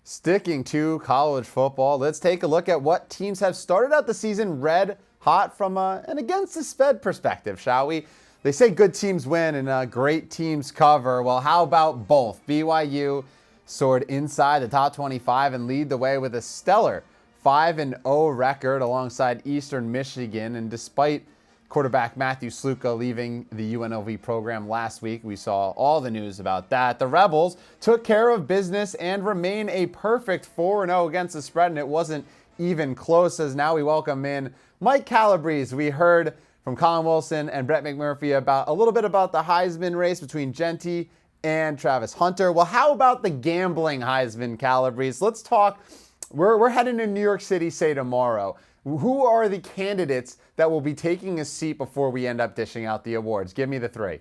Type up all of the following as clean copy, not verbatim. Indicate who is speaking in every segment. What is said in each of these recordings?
Speaker 1: Sticking to college football, let's take a look at what teams have started out the season red hot from an against the spread perspective, shall we? They say good teams win and great teams cover. Well, how about both? BYU soared inside the top 25 and lead the way with a stellar 5-0 record alongside Eastern Michigan. And despite quarterback Matthew Sluka leaving the UNLV program last week, we saw all the news about that. The Rebels took care of business and remain a perfect 4-0 against the spread, and it wasn't even close, as now we welcome in Mike Calabrese. We heard from Colin Wilson and Brett McMurphy about a little bit about the Heisman race between Genty and Travis Hunter. Well, how about the gambling Heisman, Calabrese? Let's talk. We're heading to New York City, say tomorrow. Who are the candidates that will be taking a seat before we end up dishing out the awards? Give me the three.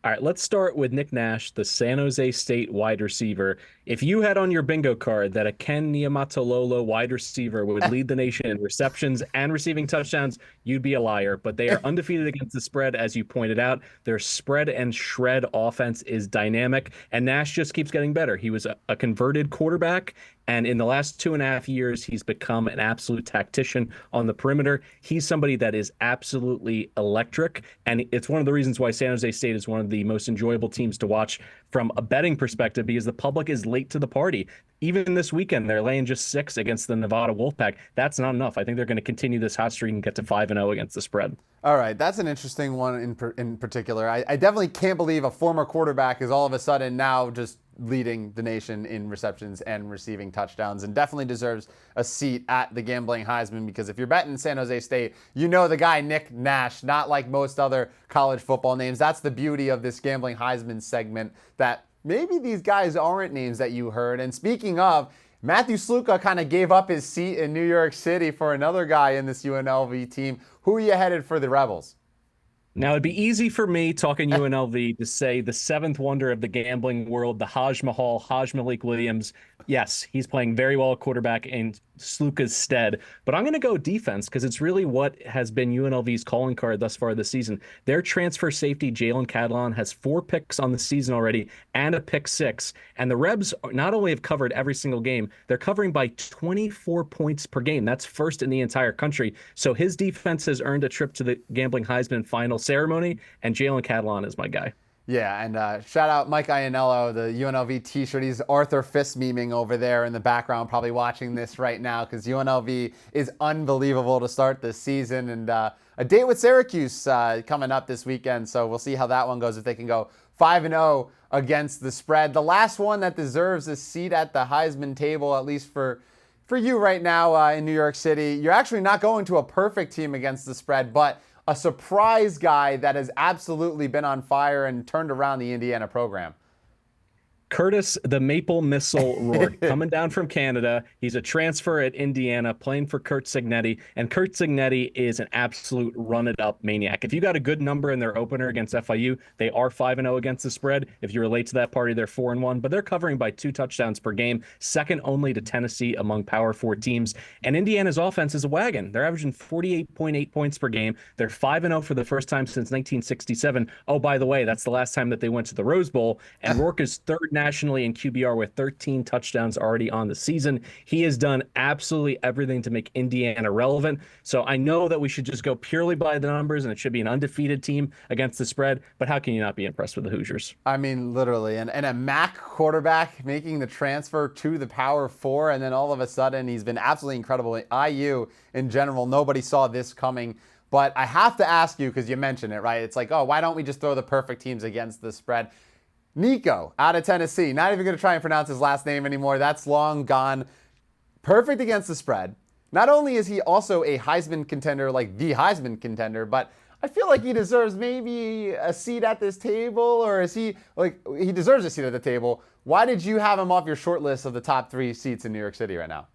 Speaker 2: All right, let's start with Nick Nash, the San Jose State wide receiver. If you had on your bingo card that a Ken Niumatalolo wide receiver would lead the nation in receptions and receiving touchdowns, you'd be a liar. But they are undefeated against the spread, as you pointed out. Their spread and shred offense is dynamic, and Nash just keeps getting better. He was a converted quarterback, and in the last 2.5 years, he's become an absolute tactician on the perimeter. He's somebody that is absolutely electric, and it's one of the reasons why San Jose State is one of the most enjoyable teams to watch from a betting perspective, because the public is late to the party. Even this weekend, they're laying just 6 against the Nevada Wolfpack. That's not enough. I think they're going to continue this hot streak and get to 5-0 against the spread.
Speaker 1: All right, that's an interesting one in particular. I definitely can't believe a former quarterback is all of a sudden now just leading the nation in receptions and receiving touchdowns, and definitely deserves a seat at the gambling Heisman, because if you're betting San Jose State, you know the guy Nick Nash, not like most other college football names. That's the beauty of this gambling Heisman segment, that maybe these guys aren't names that you heard. And speaking of, Matthew Sluka kind of gave up his seat in New York City for another guy in this UNLV team. Who are you headed for the Rebels?
Speaker 2: Now, it'd be easy for me, talking UNLV, to say the seventh wonder of the gambling world, the Haj Mahal, Haj Malik Williams. Yes, he's playing very well at quarterback in Sluka's stead, but I'm going to go defense, because it's really what has been UNLV's calling card thus far this season. Their transfer safety, Jalen Catalon, has 4 picks on the season already and a pick 6. And the Rebs not only have covered every single game, they're covering by 24 points per game. That's first in the entire country. So his defense has earned a trip to the gambling Heisman final ceremony, and Jalen Catalon is my guy.
Speaker 1: Yeah, and shout out Mike Iannello, the UNLV t-shirt. He's Arthur Fist memeing over there in the background, probably watching this right now, because UNLV is unbelievable to start this season. And a date with Syracuse coming up this weekend, so we'll see how that one goes, if they can go 5-0 against the spread. The last one that deserves a seat at the Heisman table, at least for you right now in New York City, you're actually not going to a perfect team against the spread, but a surprise guy that has absolutely been on fire and turned around the Indiana program.
Speaker 2: Curtis the Maple Missile Rourke, coming down from Canada. He's a transfer at Indiana, playing for Curt Cignetti, and Curt Cignetti is an absolute run-it-up maniac. If you got a good number in their opener against FIU, they are 5-0 against the spread. If you relate to that party, they're 4-1, but they're covering by 2 touchdowns per game, second only to Tennessee among Power 4 teams. And Indiana's offense is a wagon. They're averaging 48.8 points per game. They're 5-0 for the first time since 1967. Oh, by the way, that's the last time that they went to the Rose Bowl, and Rourke is third nationally in QBR with 13 touchdowns already on the season. He has done absolutely everything to make Indiana relevant. So I know that we should just go purely by the numbers, and it should be an undefeated team against the spread, but how can you not be impressed with the Hoosiers?
Speaker 1: I mean, literally. And a MAC quarterback making the transfer to the Power 4, and then all of a sudden he's been absolutely incredible. IU in general, nobody saw this coming. But I have to ask you, because you mentioned it, right? It's like, oh, why don't we just throw the perfect teams against the spread? Nico out of Tennessee, not even going to try and pronounce his last name anymore. That's long gone. Perfect against the spread. Not only is he also a Heisman contender, like the Heisman contender, but I feel like he deserves maybe a seat at this table, or is he he deserves a seat at the table. Why did you have him off your short list of the top 3 seats in New York City right now?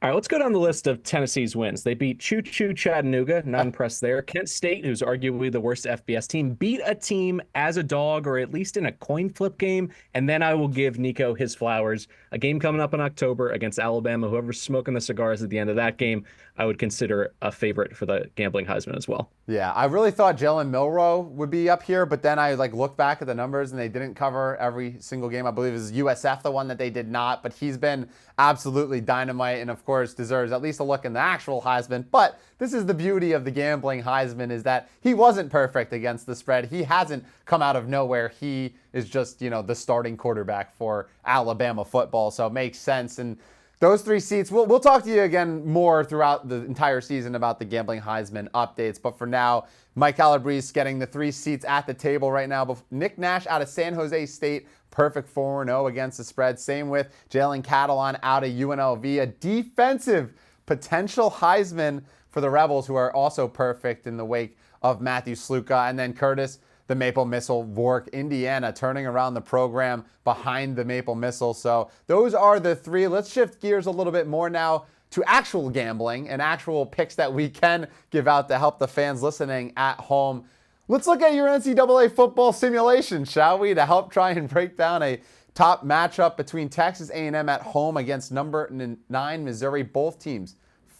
Speaker 2: All right, let's go down the list of Tennessee's wins. They beat Choo Choo Chattanooga, not impressed there. Kent State, who's arguably the worst FBS team, beat a team as a dog, or at least in a coin flip game. And then I will give Nico his flowers. A game coming up in October against Alabama. Whoever's smoking the cigars at the end of that game, I would consider a favorite for the gambling Heisman as well.
Speaker 1: Yeah, I really thought Jalen Milroe would be up here, but then I looked back at the numbers and they didn't cover every single game. I believe it was USF, the one that they did not, but he's been absolutely dynamite and of course deserves at least a look in the actual Heisman. But this is the beauty of the gambling Heisman, is that he wasn't perfect against the spread. He hasn't come out of nowhere. He is just, the starting quarterback for Alabama football, so it makes sense. And those 3 seats, we'll talk to you again more throughout the entire season about the Gambling Heisman updates. But for now, Mike Calabrese getting the 3 seats at the table right now. Nick Nash out of San Jose State, perfect 4-0 against the spread. Same with Jalen Catalon out of UNLV, a defensive potential Heisman for the Rebels, who are also perfect in the wake of Matthew Sluka. And then Curtis, the Maple Missile, Vork, Indiana, turning around the program behind the Maple Missile. So those are the 3. Let's shift gears a little bit more now to actual gambling and actual picks that we can give out to help the fans listening at home. Let's look at your NCAA football simulation, shall we, to help try and break down a top matchup between Texas A&M at home against number 9 Missouri. Both teams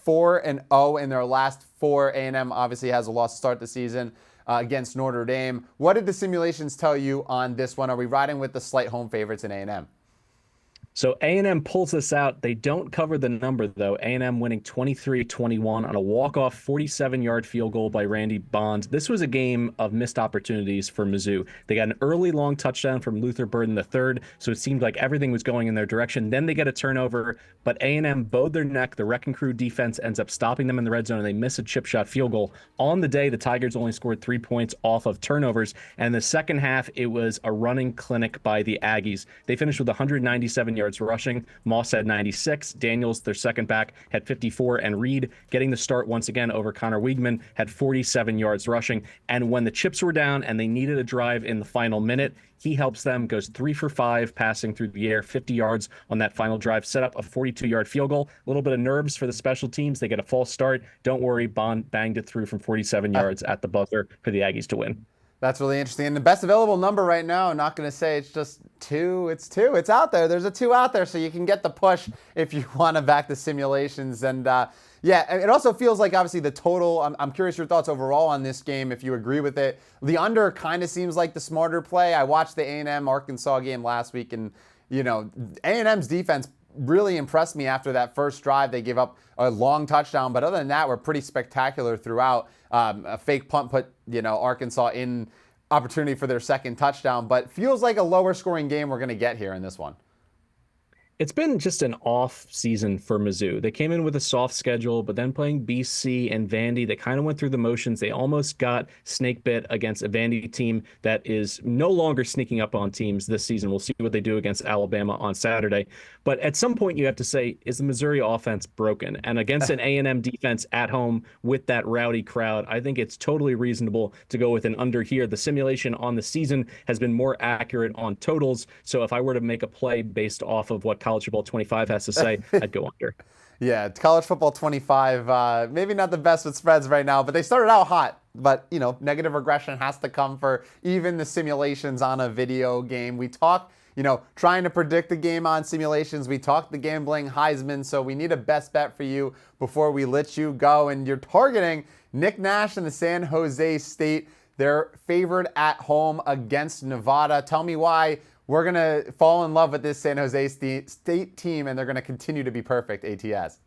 Speaker 1: 4-0 in their last 4. A&M obviously has a loss to start the season against Notre Dame. What did the simulations tell you on this one? Are we riding with the slight home favorites in A&M?
Speaker 2: So A&M pulls this out. They don't cover the number, though. A&M winning 23-21 on a walk-off 47-yard field goal by Randy Bond. This was a game of missed opportunities for Mizzou. They got an early long touchdown from Luther Burden III, so it seemed like everything was going in their direction. Then they get a turnover, but A&M bowed their neck. The Wrecking Crew defense ends up stopping them in the red zone, and they miss a chip shot field goal. On the day, the Tigers only scored 3 points off of turnovers, and in the second half, it was a running clinic by the Aggies. They finished with 197 yards rushing. Moss had 96. Daniels, their second back, had 54. And Reed, getting the start once again over Connor Wiegman, had 47 yards rushing. And when the chips were down and they needed a drive in the final minute, he helps them, goes 3 for 5, passing through the air, 50 yards on that final drive, set up a 42-yard field goal. A little bit of nerves for the special teams. They get a false start. Don't worry, Bond banged it through from 47 yards at the buzzer for the Aggies to win.
Speaker 1: That's really interesting. And the best available number right now, I'm not going to say it's just 2. It's 2. It's out there. There's a 2 out there, so you can get the push if you want to back the simulations. And yeah, it also feels like obviously the total. I'm curious your thoughts overall on this game, if you agree with it. The under kind of seems like the smarter play. I watched the A&M Arkansas game last week, and A&M's defense really impressed me after that first drive. They gave up a long touchdown, but other than that, were pretty spectacular throughout. A fake punt put Arkansas in opportunity for their second touchdown, but feels like a lower scoring game we're going to get here in this one.
Speaker 2: It's been just an off season for Mizzou. They came in with a soft schedule, but then playing BC and Vandy, they kind of went through the motions. They almost got snake bit against a Vandy team that is no longer sneaking up on teams this season. We'll see what they do against Alabama on Saturday. But at some point, you have to say, is the Missouri offense broken? And against an A&M defense at home with that rowdy crowd, I think it's totally reasonable to go with an under here. The simulation on the season has been more accurate on totals. So if I were to make a play based off of what College Football 25 has to say, I'd go under.
Speaker 1: Yeah, College Football 25, maybe not the best with spreads right now, but they started out hot. But, negative regression has to come for even the simulations on a video game. We talk, trying to predict the game on simulations. We talked the gambling Heisman, so we need a best bet for you before we let you go. And you're targeting Nick Nash and the San Jose State. They're favored at home against Nevada. Tell me why we're going to fall in love with this San Jose State team, and they're going to continue to be perfect ATS.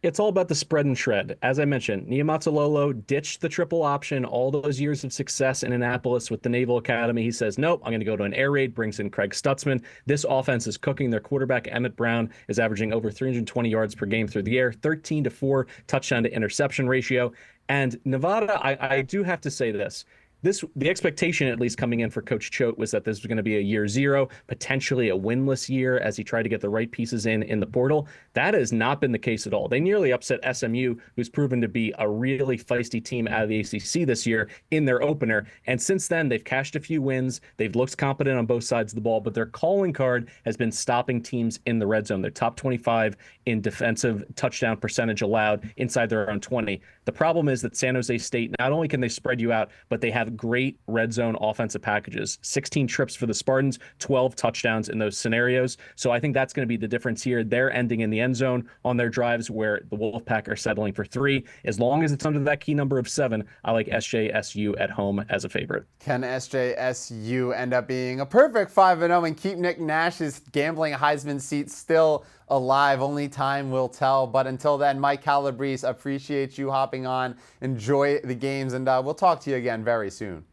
Speaker 2: It's all about the spread and shred. As I mentioned, Niumatalolo ditched the triple option, all those years of success in Annapolis with the Naval Academy. He says, nope, I'm going to go to an air raid, brings in Craig Stutzman. This offense is cooking. Their quarterback, Emmett Brown, is averaging over 320 yards per game through the air, 13-4 touchdown to interception ratio. And Nevada, I do have to say this. The expectation, at least coming in for Coach Choate, was that this was going to be a year 0, potentially a winless year as he tried to get the right pieces in the portal. That has not been the case at all. They nearly upset SMU, who's proven to be a really feisty team out of the ACC this year in their opener. And since then, they've cashed a few wins. They've looked competent on both sides of the ball, but their calling card has been stopping teams in the red zone. They're top 25 in defensive touchdown percentage allowed inside their own 20. The problem is that San Jose State, not only can they spread you out, but they have have great red zone offensive packages. 16 trips for the Spartans, 12 touchdowns in those scenarios. So I think that's going to be the difference here. They're ending in the end zone on their drives where the Wolfpack are settling for 3. As long as it's under that key number of 7, I like SJSU at home as a favorite.
Speaker 1: Can SJSU end up being a perfect 5-0 and keep Nick Nash's gambling Heisman seat still alive? Only time will tell. But until then, Mike Calabrese, appreciate you hopping on. Enjoy the games, and we'll talk to you again very soon.